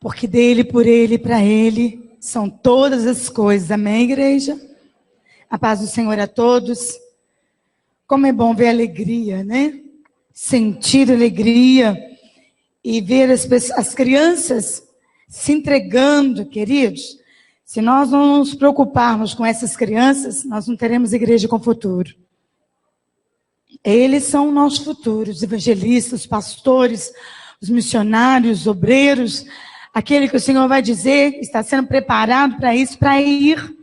porque dele, por ele e para ele são todas as coisas. Amém, igreja? A paz do Senhor a todos. Como é bom ver alegria, né? Sentir alegria e ver as crianças se entregando, queridos. Se nós não nos preocuparmos com essas crianças, nós não teremos igreja com futuro. Eles são o nosso futuro, os evangelistas, os pastores, os missionários, os obreiros, aquele que o Senhor vai dizer está sendo preparado para isso, para ir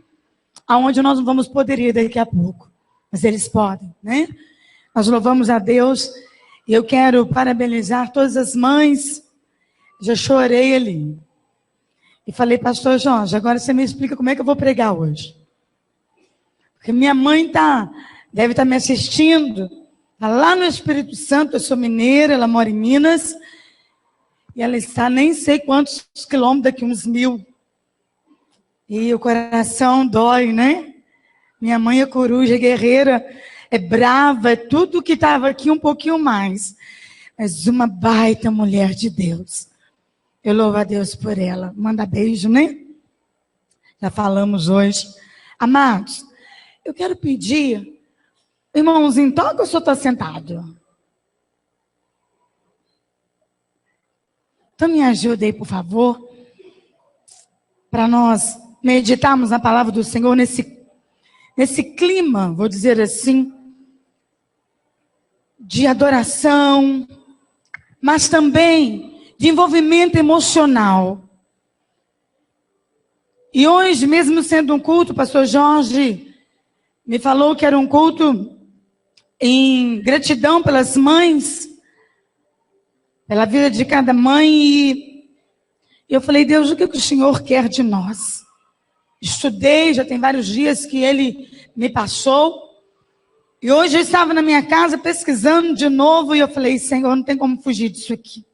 aonde nós não vamos poder ir daqui a pouco. Mas eles podem, né? Nós louvamos a Deus e eu quero parabenizar todas as mães. Já chorei ali. E falei, pastor Jorge, agora você me explica como é que eu vou pregar hoje. Porque minha mãe deve estar me assistindo. Está lá no Espírito Santo, eu sou mineira, ela mora em Minas. E ela está nem sei quantos quilômetros daqui, uns 1000. E o coração dói, né? Minha mãe é coruja, é guerreira, é brava, é tudo que estava aqui um pouquinho mais. Mas uma baita mulher de Deus. Eu louvo a Deus por ela. Manda beijo, né? Já falamos hoje. Amados, eu quero pedir... Irmãozinho, toca ou o senhor está sentado? Então me ajuda aí, por favor, para nós meditarmos na palavra do Senhor nesse clima, vou dizer assim, de adoração, mas também de envolvimento emocional. E hoje, mesmo sendo um culto, o pastor Jorge me falou que era um culto em gratidão pelas mães, pela vida de cada mãe, e eu falei, Deus, o que o Senhor quer de nós? Estudei, já tem vários dias que Ele me passou, e hoje eu estava na minha casa pesquisando de novo, e eu falei, Senhor, não tem como fugir disso aqui.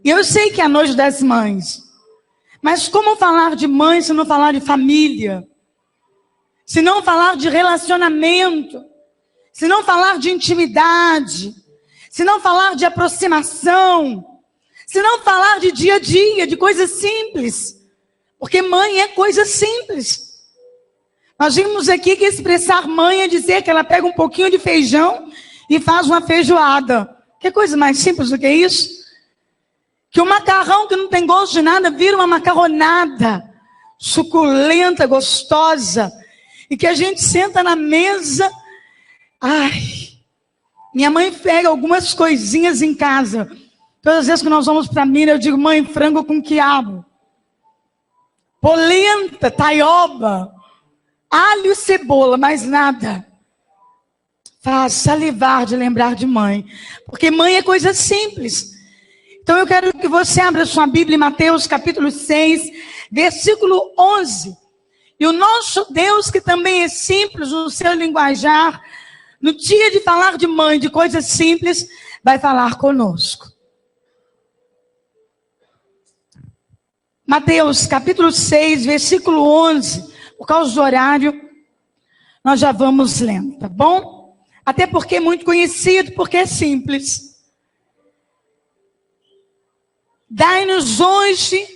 E eu sei que é a noite das mães, mas como falar de mãe se não falar de família? Se não falar de relacionamento? Se não falar de intimidade? Se não falar de aproximação? Se não falar de dia a dia, de coisas simples? Porque mãe é coisa simples. Nós vimos aqui que expressar mãe é dizer que ela pega um pouquinho de feijão e faz uma feijoada. Que coisa mais simples do que isso? Que o macarrão que não tem gosto de nada vira uma macarronada suculenta, gostosa. E que a gente senta na mesa... Ai, minha mãe pega algumas coisinhas em casa. Todas as vezes que nós vamos para Minas, eu digo, mãe, frango com quiabo, polenta, taioba, alho e cebola, mais nada. Faz salivar de lembrar de mãe. Porque mãe é coisa simples. Então eu quero que você abra sua Bíblia em Mateus capítulo 6, versículo 11. E o nosso Deus, que também é simples no seu linguajar, no dia de falar de mãe, de coisas simples, vai falar conosco. Mateus capítulo 6, versículo 11. Por causa do horário, nós já vamos lendo, tá bom? Até porque é muito conhecido, porque é simples. Dai-nos hoje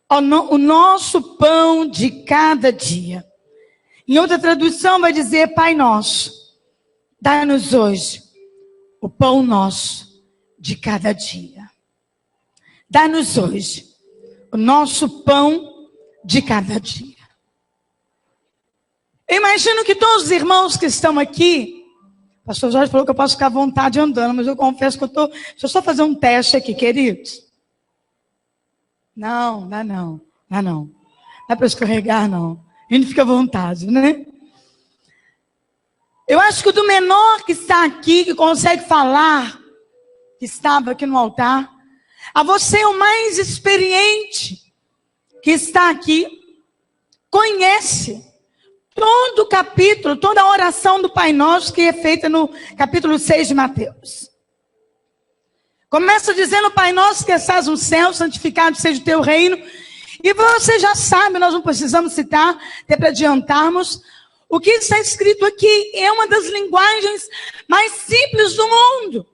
o nosso pão de cada dia. Em outra tradução vai dizer, Pai nosso, dai-nos hoje o pão nosso de cada dia. Dá-nos hoje o nosso pão de cada dia. Eu imagino que todos os irmãos que estão aqui, o pastor Jorge falou que eu posso ficar à vontade andando, mas eu confesso que deixa eu só fazer um teste aqui, queridos. Não, dá não. Não é para escorregar, não. A gente fica à vontade, né? Eu acho que do menor que está aqui, que consegue falar, que estava aqui no altar, a você o mais experiente que está aqui, conhece todo o capítulo, toda a oração do Pai Nosso que é feita no capítulo 6 de Mateus. Começa dizendo, Pai Nosso que estás no céu, santificado seja o teu reino. E você já sabe, nós não precisamos citar, até para adiantarmos. O que está escrito aqui é uma das linguagens mais simples do mundo.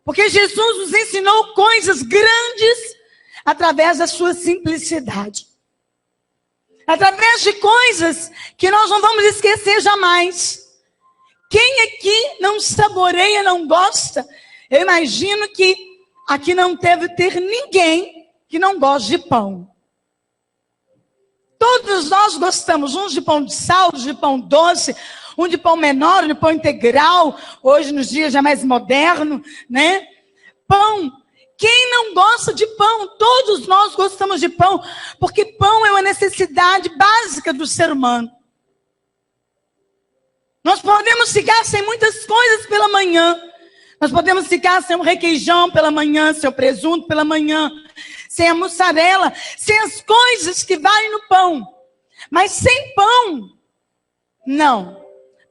Porque Jesus nos ensinou coisas grandes através da sua simplicidade. Através de coisas que nós não vamos esquecer jamais. Quem aqui não saboreia, não gosta? Eu imagino que aqui não deve ter ninguém que não goste de pão. Todos nós gostamos, uns de pão de sal, outros de pão doce, um de pão menor, um de pão integral, hoje nos dias já mais moderno, né? Pão. Quem não gosta de pão? Todos nós gostamos de pão, porque pão é uma necessidade básica do ser humano. Nós podemos ficar sem muitas coisas pela manhã. Nós podemos ficar sem um requeijão pela manhã, sem o presunto pela manhã, sem a mussarela, sem as coisas que valem no pão. Mas sem pão, não.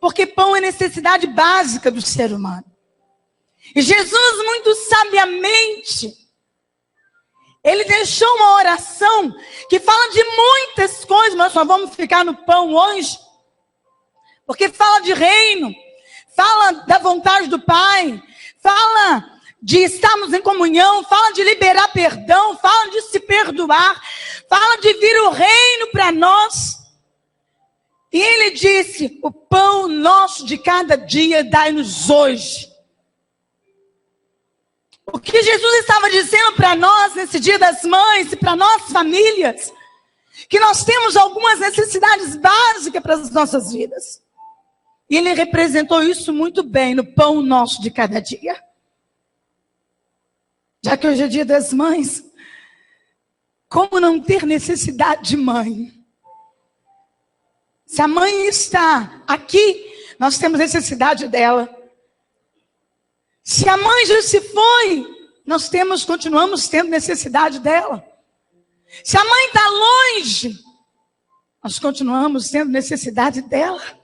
Porque pão é necessidade básica do ser humano. E Jesus, muito sabiamente, ele deixou uma oração que fala de muitas coisas, mas nós só vamos ficar no pão hoje. Porque fala de reino, fala da vontade do Pai, fala de estarmos em comunhão, fala de liberar perdão, fala de se perdoar, fala de vir o reino para nós. E ele disse, o pão nosso de cada dia dai-nos hoje. O que Jesus estava dizendo para nós nesse dia das mães e para nossas famílias, que nós temos algumas necessidades básicas para as nossas vidas. E ele representou isso muito bem no pão nosso de cada dia. Já que hoje é dia das mães, como não ter necessidade de mãe? Se a mãe está aqui, nós temos necessidade dela. Se a mãe já se foi, nós continuamos tendo necessidade dela. Se a mãe está longe, nós continuamos tendo necessidade dela.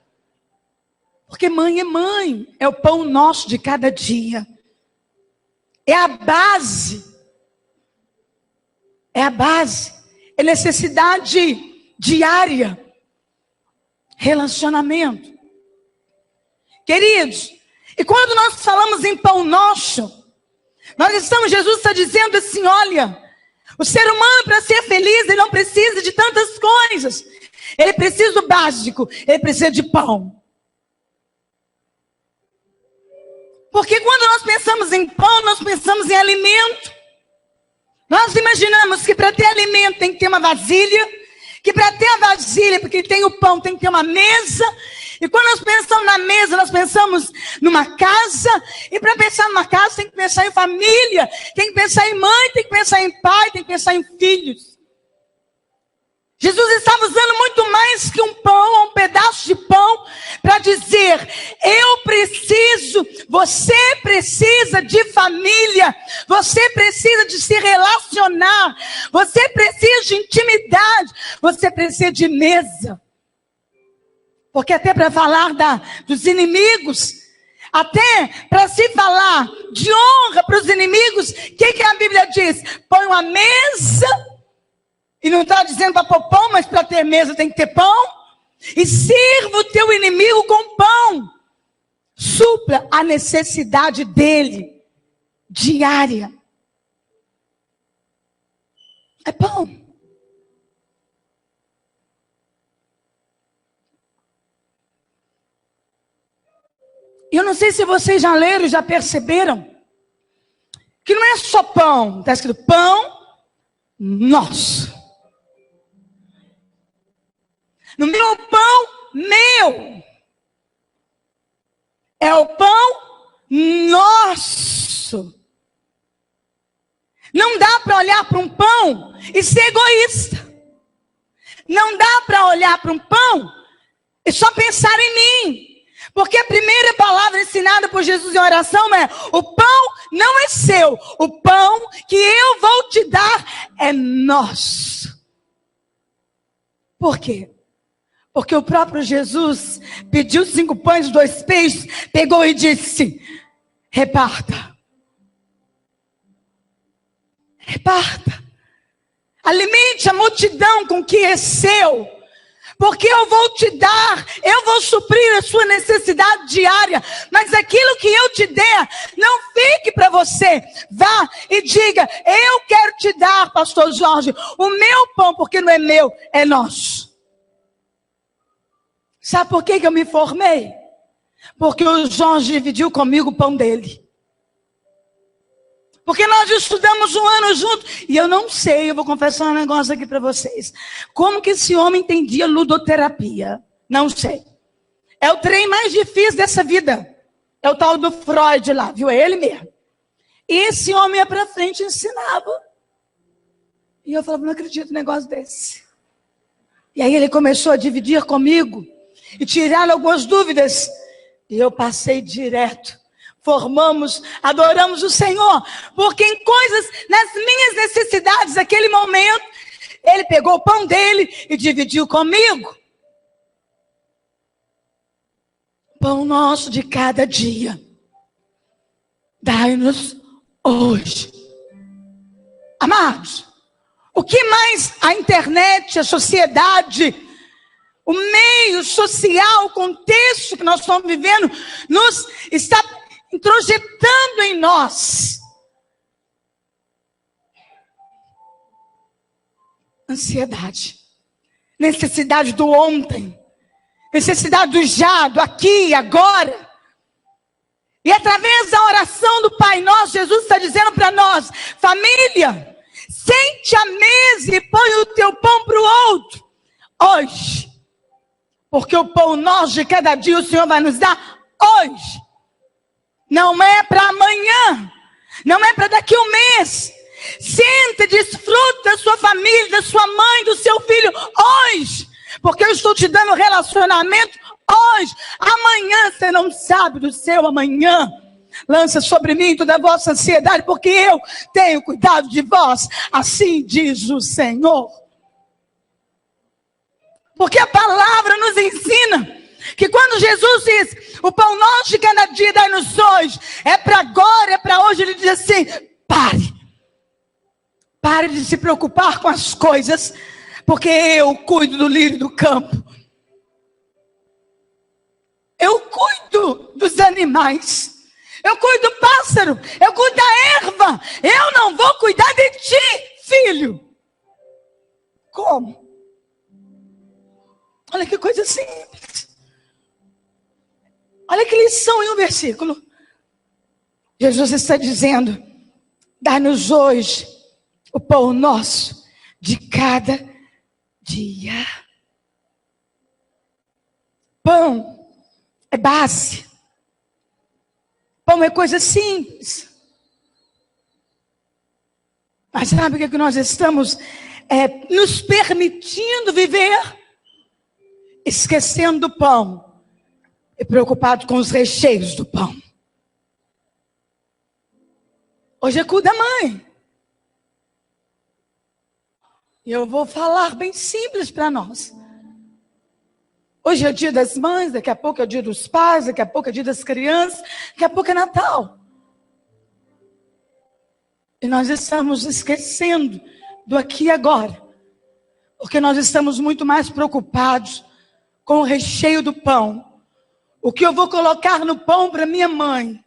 Porque mãe, é o pão nosso de cada dia. É a base. É a base. É necessidade diária. Relacionamento. Queridos, e quando nós falamos em pão nosso, Jesus está dizendo assim, olha, o ser humano para ser feliz, ele não precisa de tantas coisas. Ele precisa do básico, ele precisa de pão. Porque quando nós pensamos em pão, nós pensamos em alimento. Nós imaginamos que para ter alimento tem que ter uma vasilha, que para ter a vasilha, porque tem o pão, tem que ter uma mesa. E quando nós pensamos na mesa, nós pensamos numa casa. E para pensar numa casa, tem que pensar em família, tem que pensar em mãe, tem que pensar em pai, tem que pensar em filhos. Jesus estava usando muito mais que um pão, um pedaço de pão, para dizer, você precisa de família, você precisa de se relacionar, você precisa de intimidade, você precisa de mesa. Porque até para falar dos inimigos, até para se falar de honra para os inimigos, o que a Bíblia diz? Põe uma mesa. E não está dizendo para pôr pão, mas para ter mesa tem que ter pão. E sirva o teu inimigo com pão. Supla a necessidade dele, diária. É pão. Eu não sei se vocês já leram, já perceberam, que não é só pão. Está escrito pão nosso. No meu pão, meu. É o pão nosso. Não dá para olhar para um pão e ser egoísta. Não dá para olhar para um pão e só pensar em mim. Porque a primeira palavra ensinada por Jesus em oração é: o pão não é seu. O pão que eu vou te dar é nosso. Por quê? Porque o próprio Jesus pediu 5 pães e 2 peixes, pegou e disse: reparta. Reparta. Alimente a multidão com o que é seu. Porque eu vou te dar, eu vou suprir a sua necessidade diária. Mas aquilo que eu te der, não fique para você. Vá e diga, eu quero te dar, pastor Jorge, o meu pão, porque não é meu, é nosso. Sabe por que eu me formei? Porque o Jorge dividiu comigo o pão dele. Porque nós estudamos um ano junto. E eu não sei, eu vou confessar um negócio aqui para vocês. Como que esse homem entendia ludoterapia? Não sei. É o trem mais difícil dessa vida. É o tal do Freud lá, viu? É ele mesmo. E esse homem ia para frente e ensinava. E eu falava, não acredito num negócio desse. E aí ele começou a dividir comigo e tirar algumas dúvidas. E eu passei direto. Formamos, adoramos o Senhor. Porque em coisas, nas minhas necessidades, naquele momento, ele pegou o pão dele e dividiu comigo. Pão nosso de cada dia. Dai-nos hoje. Amados, o que mais a internet, a sociedade, o meio social, o contexto que nós estamos vivendo, nos está introjetando em nós? Ansiedade, necessidade do ontem, necessidade do já, do aqui e agora. E através da oração do Pai Nosso, Jesus está dizendo para nós, família, sente à mesa e põe o teu pão para o outro, hoje. Porque o pão nosso de cada dia o Senhor vai nos dar hoje. Não é para amanhã. Não é para daqui a um mês. Senta e desfruta da sua família, da sua mãe, do seu filho hoje. Porque eu estou te dando relacionamento hoje. Amanhã você não sabe do seu amanhã. Lança sobre mim toda a vossa ansiedade, porque eu tenho cuidado de vós. Assim diz o Senhor. Porque a palavra nos ensina que quando Jesus diz, o pão nosso de cada dia dai-nos hoje, é para agora, é para hoje, ele diz assim, pare de se preocupar com as coisas, porque eu cuido do lírio do campo. Eu cuido dos animais, eu cuido do pássaro, eu cuido da erva, eu não vou cuidar de ti, filho. Como? Olha que coisa simples. Olha que lição em um versículo. Jesus está dizendo, dá-nos hoje o pão nosso de cada dia. Pão é base. Pão é coisa simples. Mas sabe o que nós estamos nos permitindo viver? Esquecendo do pão. E preocupado com os recheios do pão. Hoje é cu da mãe. E eu vou falar bem simples para nós. Hoje é o dia das mães, daqui a pouco é o dia dos pais, daqui a pouco é o dia das crianças, daqui a pouco é Natal. E nós estamos esquecendo do aqui e agora. Porque nós estamos muito mais preocupados com o recheio do pão. O que eu vou colocar no pão para minha mãe?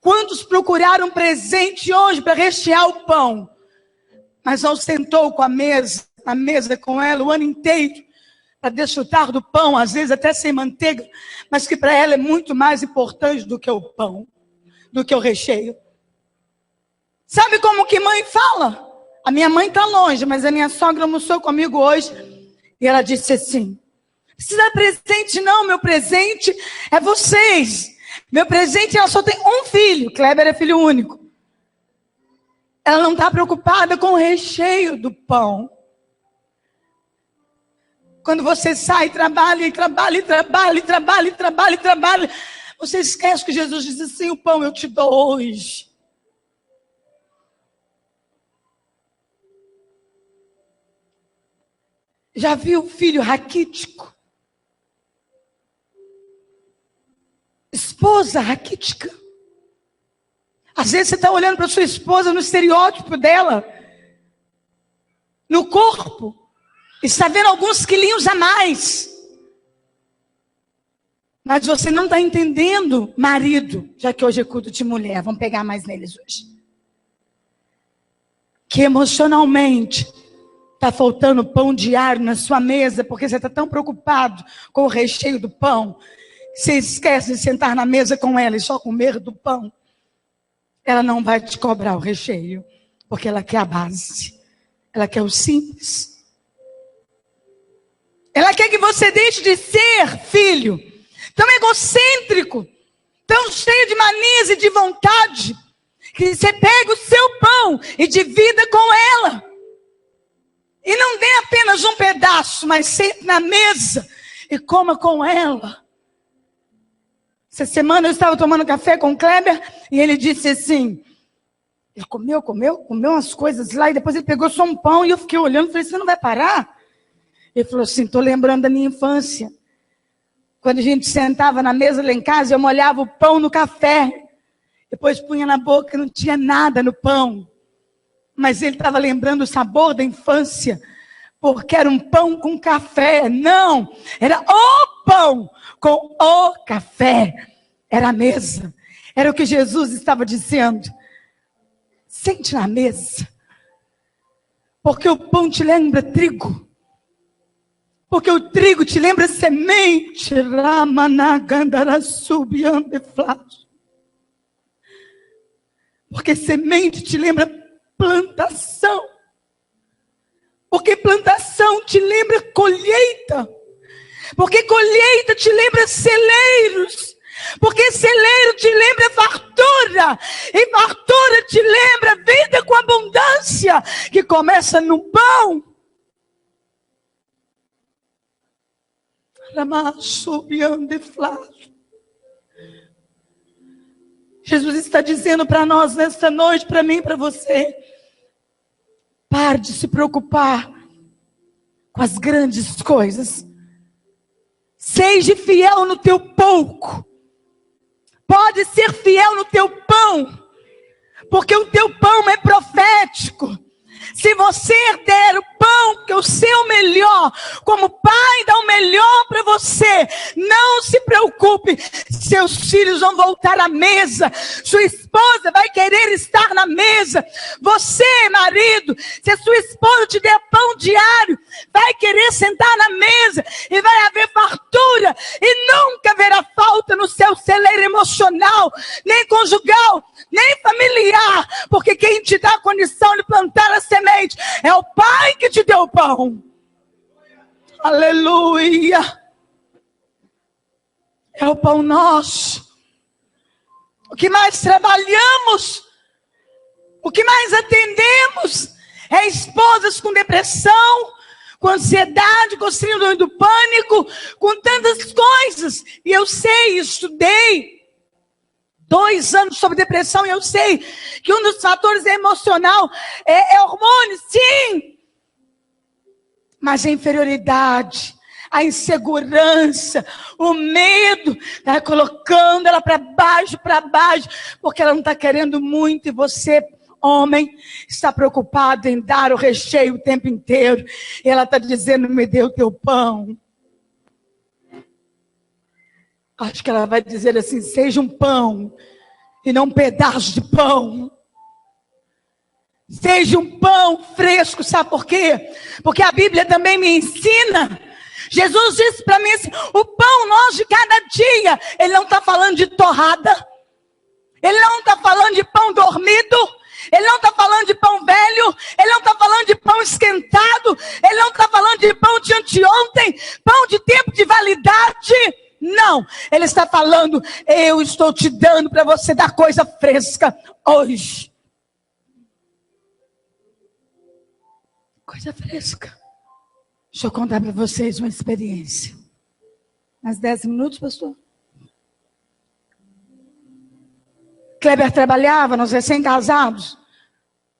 Quantos procuraram presente hoje para rechear o pão? Mas não sentou com a mesa com ela o ano inteiro, para desfrutar do pão, às vezes até sem manteiga, mas que para ela é muito mais importante do que o pão, do que o recheio. Sabe como que mãe fala? A minha mãe está longe, mas a minha sogra almoçou comigo hoje, e ela disse assim, precisa de presente não, meu presente é vocês. Meu presente, ela só tem um filho, Kleber é filho único. Ela não está preocupada com o recheio do pão. Quando você sai, trabalha, você esquece que Jesus diz assim, o pão eu te dou hoje. Já viu o filho raquítico? Esposa raquítica. Às vezes você está olhando para sua esposa no estereótipo dela, no corpo, Está vendo alguns quilinhos a mais. Mas você não está entendendo, marido, já que hoje é culto de mulher, vamos pegar mais neles hoje. Que emocionalmente está faltando pão diário na sua mesa, porque você está tão preocupado com o recheio do pão, você esquece de sentar na mesa com ela e só comer do pão. Ela não vai te cobrar o recheio, porque ela quer a base, ela quer o simples. Ela quer que você deixe de ser filho tão egocêntrico, tão cheio de manias e de vontade, que você pega o seu pão e divida com ela. E não dê apenas um pedaço, mas sente na mesa e coma com ela. Essa semana eu estava tomando café com o Kleber e ele disse assim, ele comeu umas coisas lá e depois ele pegou só um pão e eu fiquei olhando e falei, você não vai parar? Ele falou assim, estou lembrando da minha infância. Quando a gente sentava na mesa lá em casa, eu molhava o pão no café. Depois punha na boca e não tinha nada no pão. Mas ele estava lembrando o sabor da infância. Porque era um pão com café. Não, era o pão com o café. Era a mesa. Era o que Jesus estava dizendo. Sente na mesa. Porque o pão te lembra trigo. Porque o trigo te lembra semente. Porque semente te lembra plantação. Porque plantação te lembra colheita. Porque colheita te lembra celeiros. Porque celeiro te lembra fartura. E fartura te lembra vida com abundância. Que começa no pão. Jesus está dizendo para nós nesta noite, para mim e para você, pare de se preocupar com as grandes coisas. Seja fiel no teu pouco. Pode ser fiel no teu pão, porque o teu pão é profético. Se você der o pão, que é o seu melhor, como o Pai dá o melhor para você, não se preocupe, seus filhos vão voltar à mesa, sua esposa vai querer estar na mesa, você, marido, se a sua esposa te der pão diário, vai querer sentar na mesa, e vai haver fartura, e nunca haverá falta no seu celeiro emocional, nem conjugal, nem familiar, porque quem te dá a condição de plantar a semente é o Pai que te deu o pão. Aleluia. É o pão nosso. O que mais trabalhamos, o que mais atendemos é esposas com depressão, com ansiedade, com síndrome do pânico, com tantas coisas. E eu sei, estudei 2 anos sobre depressão e eu sei que um dos fatores é emocional, é hormônio, sim. Mas a inferioridade, a insegurança, o medo, está colocando ela para baixo, porque ela não está querendo muito e você, homem, está preocupado em dar o recheio o tempo inteiro. E ela está dizendo, me dê o teu pão. Acho que ela vai dizer assim, seja um pão e não um pedaço de pão. Seja um pão fresco, sabe por quê? Porque a Bíblia também me ensina. Jesus disse para mim assim, o pão nosso de cada dia. Ele não está falando de torrada. Ele não está falando de pão dormido. Ele não está falando de pão velho. Ele não está falando de pão esquentado. Ele não está falando de pão de anteontem. Pão de tempo de validade. Não, ele está falando, eu estou te dando para você dar coisa fresca hoje. Coisa fresca. Deixa eu contar para vocês uma experiência. Mais 10 minutos, pastor? Kleber trabalhava, nós recém-casados.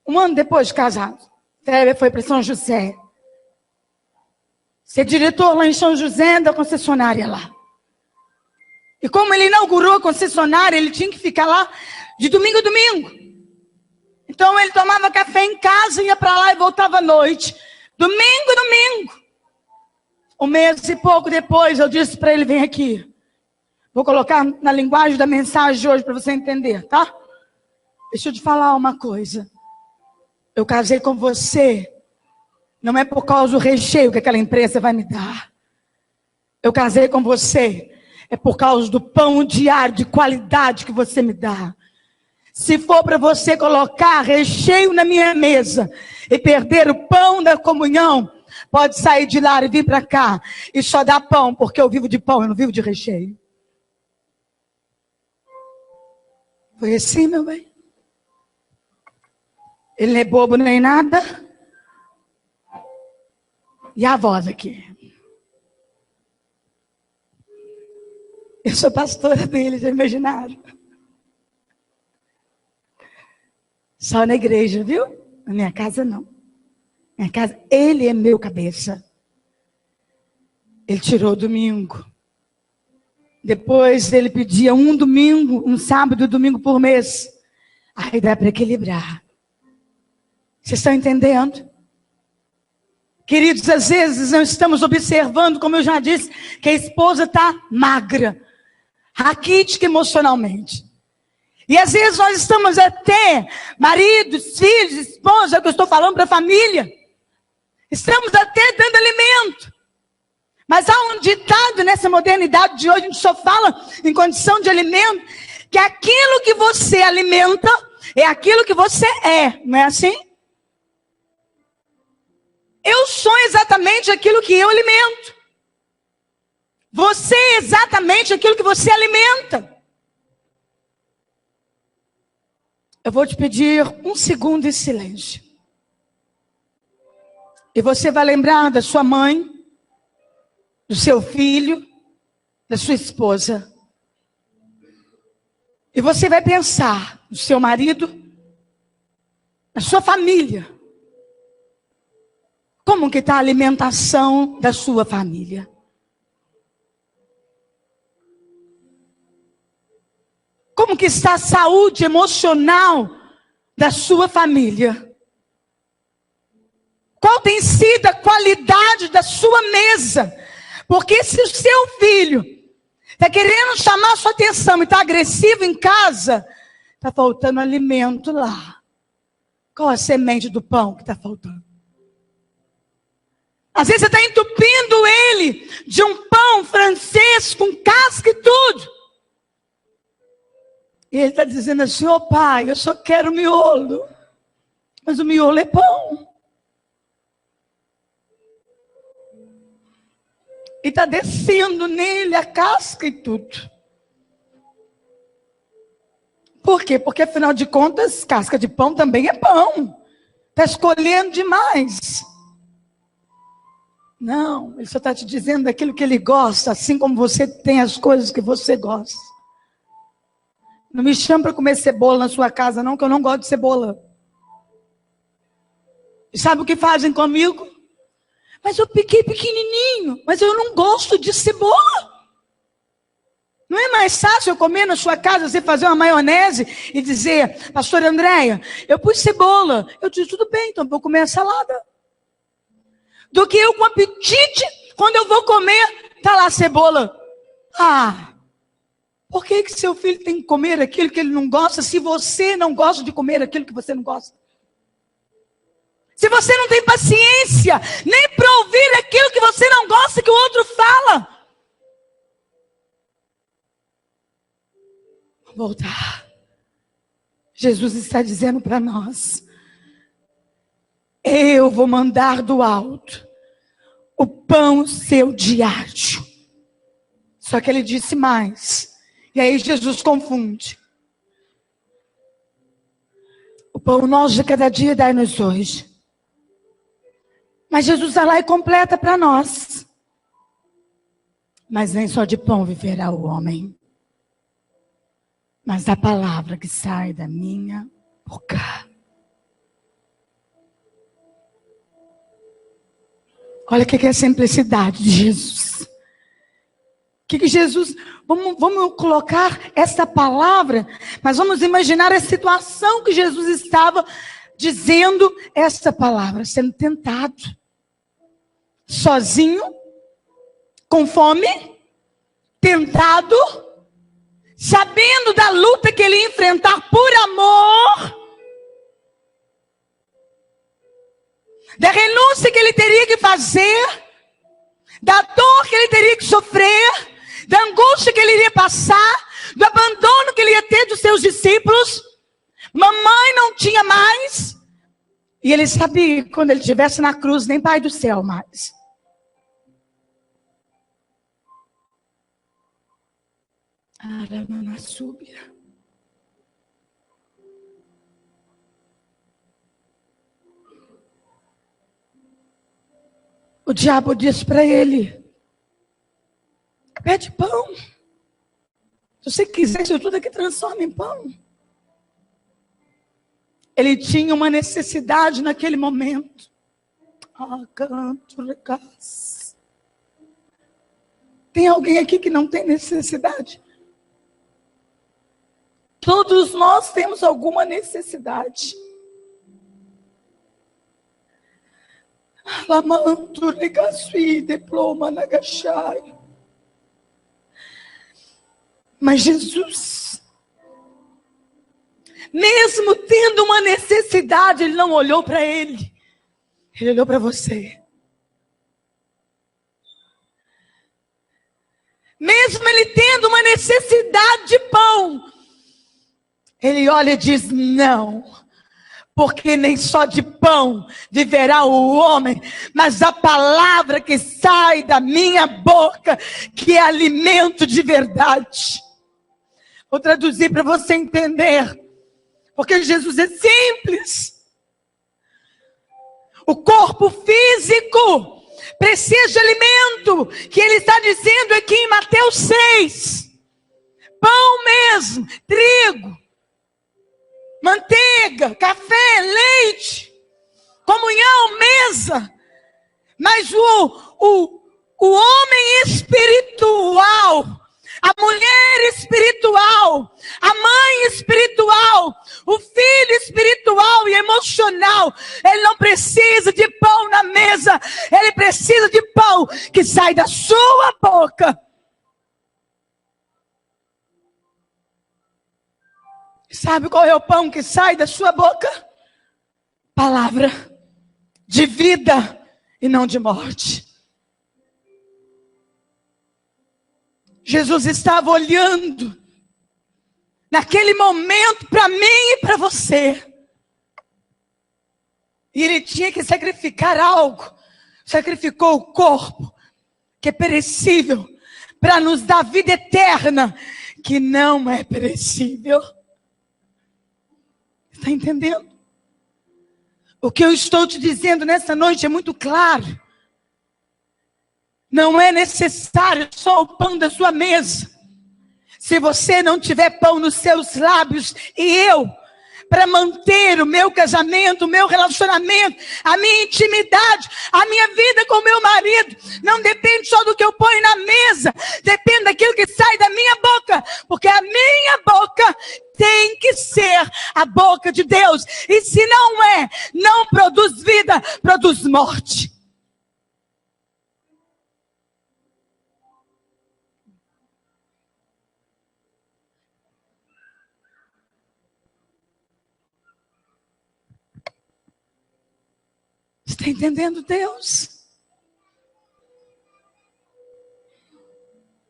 1 ano depois de casado, Kleber foi para São José. Ser diretor lá em São José da concessionária lá. E como ele inaugurou a concessionária, ele tinha que ficar lá de domingo a domingo. Então ele tomava café em casa, ia para lá e voltava à noite. Domingo a domingo. Um mês e pouco depois, eu disse para ele, vem aqui. Vou colocar na linguagem da mensagem de hoje para você entender, tá? Deixa eu te falar uma coisa. Eu casei com você, não é por causa do recheio que aquela empresa vai me dar. Eu casei com você, é por causa do pão diário de qualidade que você me dá. Se for para você colocar recheio na minha mesa e perder o pão da comunhão, pode sair de lá e vir para cá e só dar pão, porque eu vivo de pão, eu não vivo de recheio. Foi assim, meu bem? Ele não é bobo nem nada. E a voz aqui. Eu sou pastora dele, já imaginaram? Só na igreja, viu? Na minha casa, não. Minha casa, ele é meu cabeça. Ele tirou o domingo. Depois ele pedia um domingo, um sábado e domingo por mês. Aí dá para equilibrar. Vocês estão entendendo? Queridos, às vezes não estamos observando, como eu já disse, que a esposa está magra, raquítica emocionalmente. E às vezes nós estamos até, maridos, filhos, esposa, é o que eu estou falando para a família. Estamos até dando alimento. Mas há um ditado nessa modernidade de hoje, a gente só fala em condição de alimento, que aquilo que você alimenta é aquilo que você é, não é assim? Eu sou exatamente aquilo que eu alimento. Você é exatamente aquilo que você alimenta. Eu vou te pedir um segundo de silêncio. E você vai lembrar da sua mãe, do seu filho, da sua esposa. E você vai pensar no seu marido, na sua família. Como que está a alimentação da sua família? Como que está a saúde emocional da sua família? Qual tem sido a qualidade da sua mesa? Porque se o seu filho está querendo chamar a sua atenção e está agressivo em casa, está faltando alimento lá. Qual a semente do pão que está faltando? Às vezes você está entupindo ele de um pão francês com casca e tudo. E ele está dizendo assim, ô pai, eu só quero miolo. Mas o miolo é pão. E está descendo nele a casca e tudo. Por quê? Porque afinal de contas, casca de pão também é pão. Está escolhendo demais. Não, ele só está te dizendo daquilo que ele gosta, assim como você tem as coisas que você gosta. Não me chame para comer cebola na sua casa, não, que eu não gosto de cebola. E sabe o que fazem comigo? Mas eu piquei pequenininho, mas eu não gosto de cebola. Não é mais fácil eu comer na sua casa, você fazer uma maionese e dizer, pastora Andréia, eu pus cebola. Eu disse, tudo bem, então vou comer a salada. Do que eu com apetite, quando eu vou comer, tá lá a cebola. Ah, por que seu filho tem que comer aquilo que ele não gosta, se você não gosta de comer aquilo que você não gosta? Se você não tem paciência, nem para ouvir aquilo que você não gosta que o outro fala. Vou voltar. Jesus está dizendo para nós, eu vou mandar do alto o pão seu diário. Só que ele disse mais. E aí Jesus confunde. O pão nosso de cada dia dai-nos hoje. Mas Jesus vai lá e completa para nós. Mas nem só de pão viverá o homem, mas da palavra que sai da minha boca. Olha o que é a simplicidade de Jesus. O que Jesus... Vamos colocar essa palavra, mas vamos imaginar a situação que Jesus estava dizendo essa palavra, sendo tentado. Sozinho, com fome, tentado, sabendo da luta que ele ia enfrentar por amor, da renúncia que ele teria que fazer, da dor que ele teria que sofrer, da angústia que ele iria passar, do abandono que ele ia ter dos seus discípulos. Mamãe não tinha mais, e ele sabia que quando ele estivesse na cruz, nem Pai do céu mais. O diabo disse para ele: pede pão. Se você quiser, isso tudo aqui transforma em pão. Ele tinha uma necessidade naquele momento. Tem alguém aqui que não tem necessidade? Todos nós temos alguma necessidade. Mas Jesus, mesmo tendo uma necessidade, ele não olhou para ele. Ele olhou para você. Mesmo ele tendo uma necessidade de pão, ele olha e diz: não, porque nem só de pão viverá o homem, mas a palavra que sai da minha boca, que é alimento de verdade. Vou traduzir para você entender, porque Jesus é simples. O corpo físico precisa de alimento, que ele está dizendo aqui em Mateus 6. Pão mesmo, trigo, manteiga, café, leite, comunhão, mesa. Mas o homem espiritual, a mulher espiritual, a mãe espiritual, o filho espiritual e emocional, ele não precisa de pão na mesa, ele precisa de pão que sai da sua boca. Sabe qual é o pão que sai da sua boca? Palavra de vida e não de morte. Jesus estava olhando naquele momento para mim e para você. E ele tinha que sacrificar algo. Sacrificou o corpo, que é perecível, para nos dar vida eterna, que não é perecível. Está entendendo? O que eu estou te dizendo nessa noite é muito claro. Não é necessário só o pão da sua mesa. Se você não tiver pão nos seus lábios, e eu, para manter o meu casamento, o meu relacionamento, a minha intimidade, a minha vida com o meu marido, não depende só do que eu ponho na mesa, depende daquilo que sai da minha boca, porque a minha boca tem que ser a boca de Deus, e se não é, não produz vida, produz morte. Está entendendo, Deus?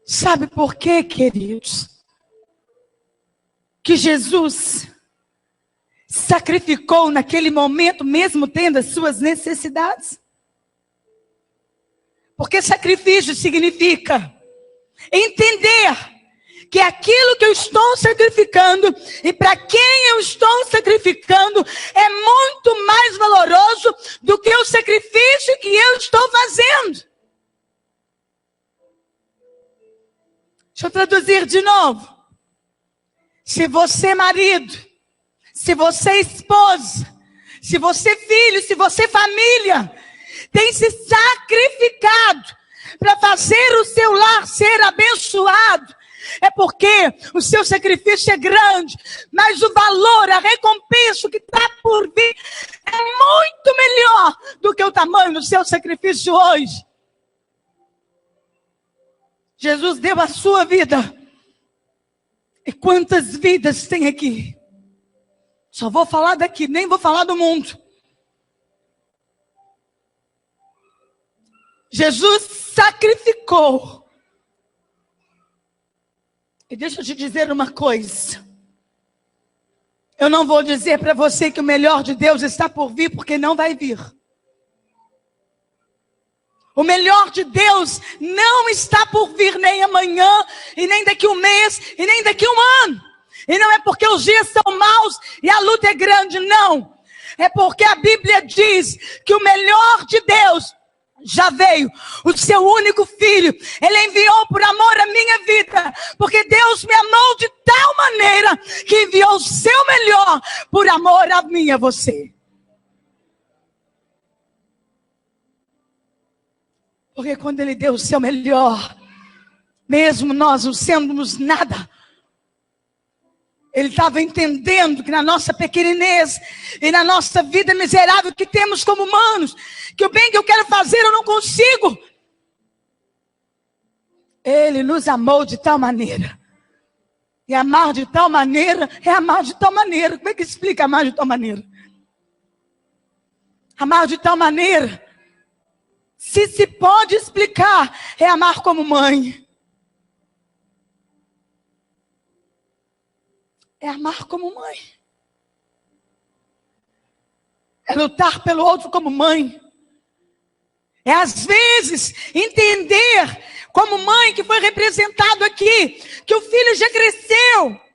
Sabe por quê, queridos? Que Jesus sacrificou naquele momento, mesmo tendo as suas necessidades? Porque sacrifício significa entender que aquilo que eu estou sacrificando e para quem eu estou sacrificando é muito mais valoroso do que o sacrifício que eu estou fazendo. Deixa eu traduzir de novo. Se você marido, se você esposa, se você filho, se você família, tem se sacrificado para fazer o seu lar ser abençoado, é porque o seu sacrifício é grande, mas o valor, a recompensa que está por vir é muito melhor do que o tamanho do seu sacrifício hoje. Jesus deu a sua vida. E quantas vidas tem aqui? Só vou falar daqui, nem vou falar do mundo. Jesus sacrificou. E deixa eu te dizer uma coisa. Eu não vou dizer para você que o melhor de Deus está por vir, porque não vai vir. O melhor de Deus não está por vir nem amanhã, e nem daqui um mês, e nem daqui um ano. E não é porque os dias são maus e a luta é grande, não. É porque a Bíblia diz que o melhor de Deus já veio. O seu único filho, ele enviou por amor à minha vida. Porque Deus me amou de tal maneira que enviou o seu melhor por amor a mim e a você. Porque quando ele deu o seu melhor, mesmo nós não sendo nada, ele estava entendendo que na nossa pequenez e na nossa vida miserável que temos como humanos, que o bem que eu quero fazer eu não consigo. Ele nos amou de tal maneira. E amar de tal maneira é amar de tal maneira. Como é que explica amar de tal maneira? Amar de tal maneira, se pode explicar, é amar como mãe. É amar como mãe. É lutar pelo outro como mãe. É às vezes entender como mãe que foi representado aqui, que o filho já cresceu.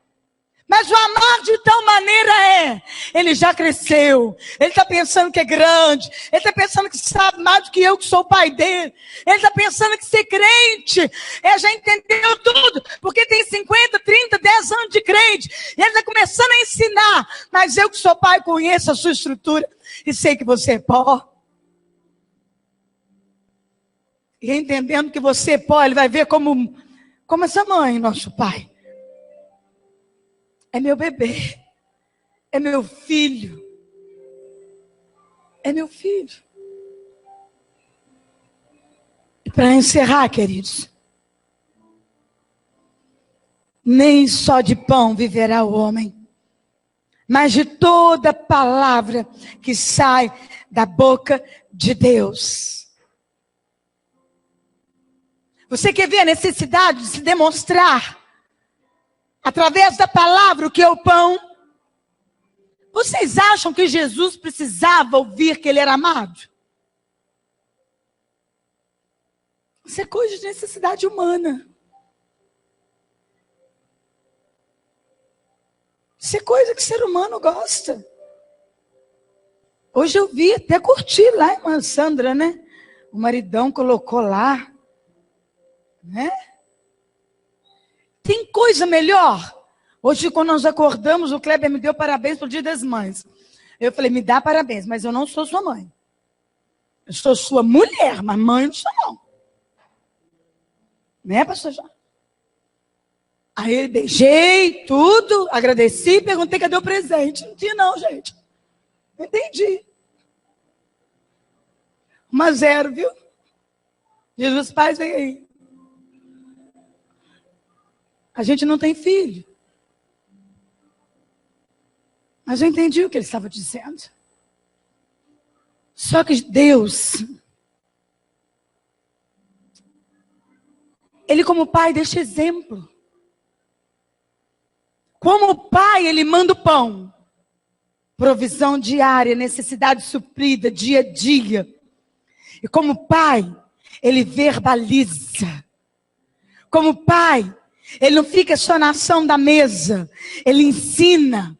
Mas o amar de tal maneira ele já cresceu, ele está pensando que é grande, ele está pensando que sabe mais do que eu que sou o pai dele, ele está pensando que ser crente, ele já entendeu tudo, porque tem 50, 30, 10 anos de crente, e ele está começando a ensinar, mas eu que sou pai conheço a sua estrutura, e sei que você é pó. E entendendo que você é pó, ele vai ver como essa mãe, nosso pai. É meu bebê, é meu filho, é meu filho. E para encerrar, queridos, nem só de pão viverá o homem, mas de toda palavra que sai da boca de Deus. Você quer ver a necessidade de se demonstrar através da palavra o que é o pão? Vocês acham que Jesus precisava ouvir que ele era amado? Isso é coisa de necessidade humana. Isso é coisa que o ser humano gosta. Hoje eu vi, até curti lá, a irmã Sandra, né? O maridão colocou lá, né? Tem coisa melhor? Hoje, quando nós acordamos, o Kleber me deu parabéns pelo Dia das Mães. Eu falei, me dá parabéns, mas eu não sou sua mãe. Eu sou sua mulher, mas mãe não sou não. Né, pastor João? Aí eu beijei tudo, agradeci, perguntei cadê o presente. Não tinha não, gente. Não entendi. 1-0, viu? Jesus Paz, vem aí. A gente não tem filho. Mas eu entendi o que ele estava dizendo. Só que Deus, ele como pai deixa exemplo. Como pai, ele manda o pão. Provisão diária, necessidade suprida, dia a dia. E como pai, ele verbaliza. Como pai, ele não fica só na ação da mesa, ele ensina.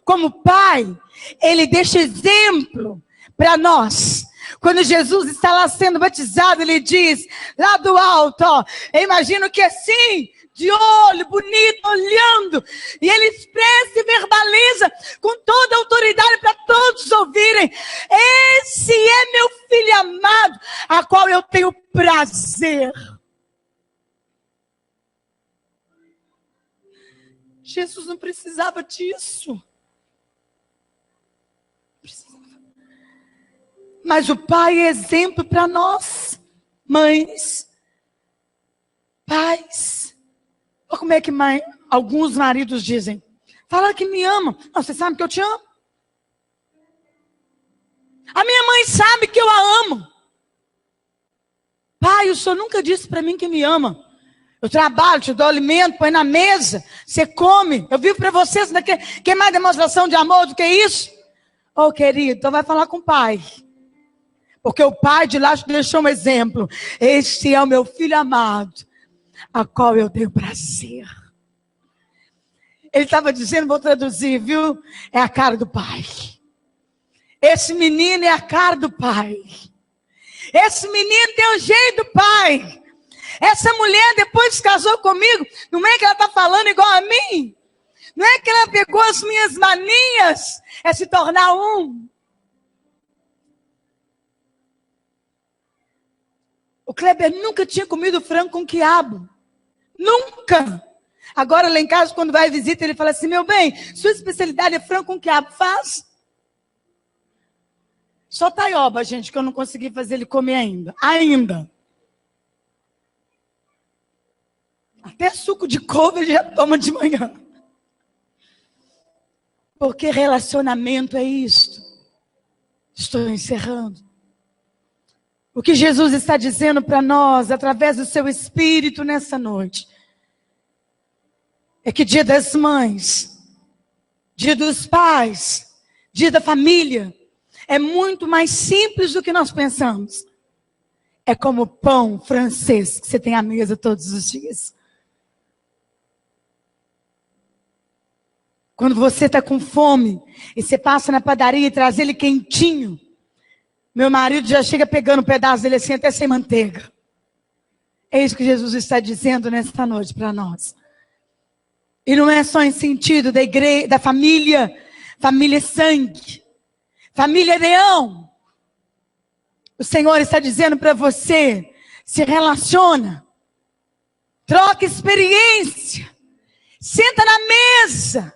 Como pai, ele deixa exemplo para nós. Quando Jesus está lá sendo batizado, ele diz, lá do alto, ó, eu imagino que assim, de olho, bonito, olhando, e ele expressa e verbaliza com toda a autoridade para todos ouvirem. Esse é meu filho amado, a qual eu tenho prazer. Jesus não precisava disso. Mas o pai é exemplo para nós, mães. paz. Olha como é que alguns maridos dizem. Fala que me ama. Não, você sabe que eu te amo. A minha mãe sabe que eu a amo. Pai, o senhor nunca disse para mim que me ama. Eu trabalho, te dou alimento, põe na mesa, você come. Eu vivo para vocês, quer mais demonstração de amor do que isso? Oh, querido, então vai falar com o pai. Porque o pai de lá te deixou um exemplo. Este é o meu filho amado, a qual eu tenho prazer. Ele estava dizendo, vou traduzir, viu? É a cara do pai. Esse menino é a cara do pai. Esse menino tem o jeito do pai. Essa mulher depois casou comigo. Não é que ela está falando igual a mim. Não é que ela pegou as minhas manias. É se tornar um. O Kleber nunca tinha comido frango com quiabo. Nunca. Agora lá em casa, quando vai à visita, ele fala assim, meu bem, sua especialidade é frango com quiabo. Faz. Só taioba, gente, que eu não consegui fazer ele comer ainda. Ainda. Até suco de couve ele já toma de manhã. Porque relacionamento é isto. Estou encerrando. O que Jesus está dizendo para nós, através do seu Espírito nessa noite, é que dia das mães, dia dos pais, dia da família, é muito mais simples do que nós pensamos. É como o pão francês que você tem à mesa todos os dias. Quando você está com fome e você passa na padaria e traz ele quentinho, meu marido já chega pegando um pedaço dele assim até sem manteiga. É isso que Jesus está dizendo nesta noite para nós. E não é só em sentido da igreja, da família, família sangue, família leão. O Senhor está dizendo para você, se relaciona, troca experiência, senta na mesa.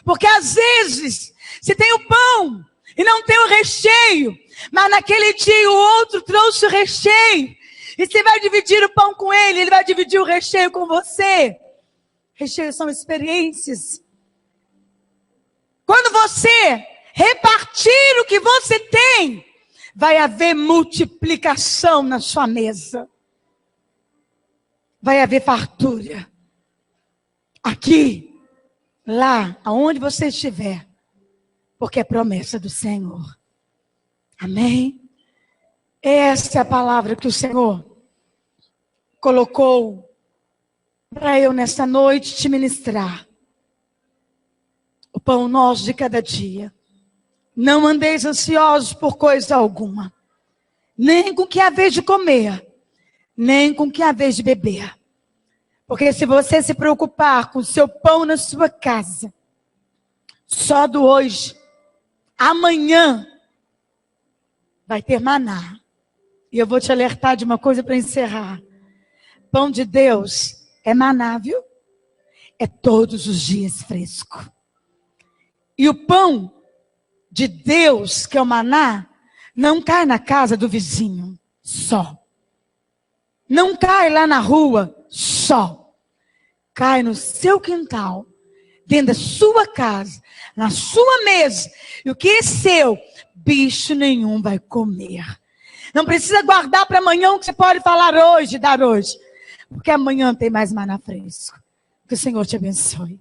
Porque às vezes, você tem o pão e não tem o recheio. Mas naquele dia o outro trouxe o recheio. E você vai dividir o pão com ele, ele vai dividir o recheio com você. Recheio são experiências. Quando você repartir o que você tem, vai haver multiplicação na sua mesa. Vai haver fartura. Aqui. Lá, aonde você estiver, porque é promessa do Senhor. Amém? Essa é a palavra que o Senhor colocou para eu nessa noite te ministrar. O pão nosso de cada dia. Não andeis ansiosos por coisa alguma, nem com o que há vez de comer, nem com o que há vez de beber. Porque se você se preocupar com o seu pão na sua casa, só do hoje, amanhã vai ter maná. E eu vou te alertar de uma coisa para encerrar. Pão de Deus é maná, viu? É todos os dias fresco. E o pão de Deus, que é o maná, não cai na casa do vizinho, só. Não cai lá na rua, só. Cai no seu quintal, dentro da sua casa, na sua mesa. E o que é seu, bicho nenhum vai comer. Não precisa guardar para amanhã o que você pode falar hoje, dar hoje. Porque amanhã tem mais maná fresco. Que o Senhor te abençoe.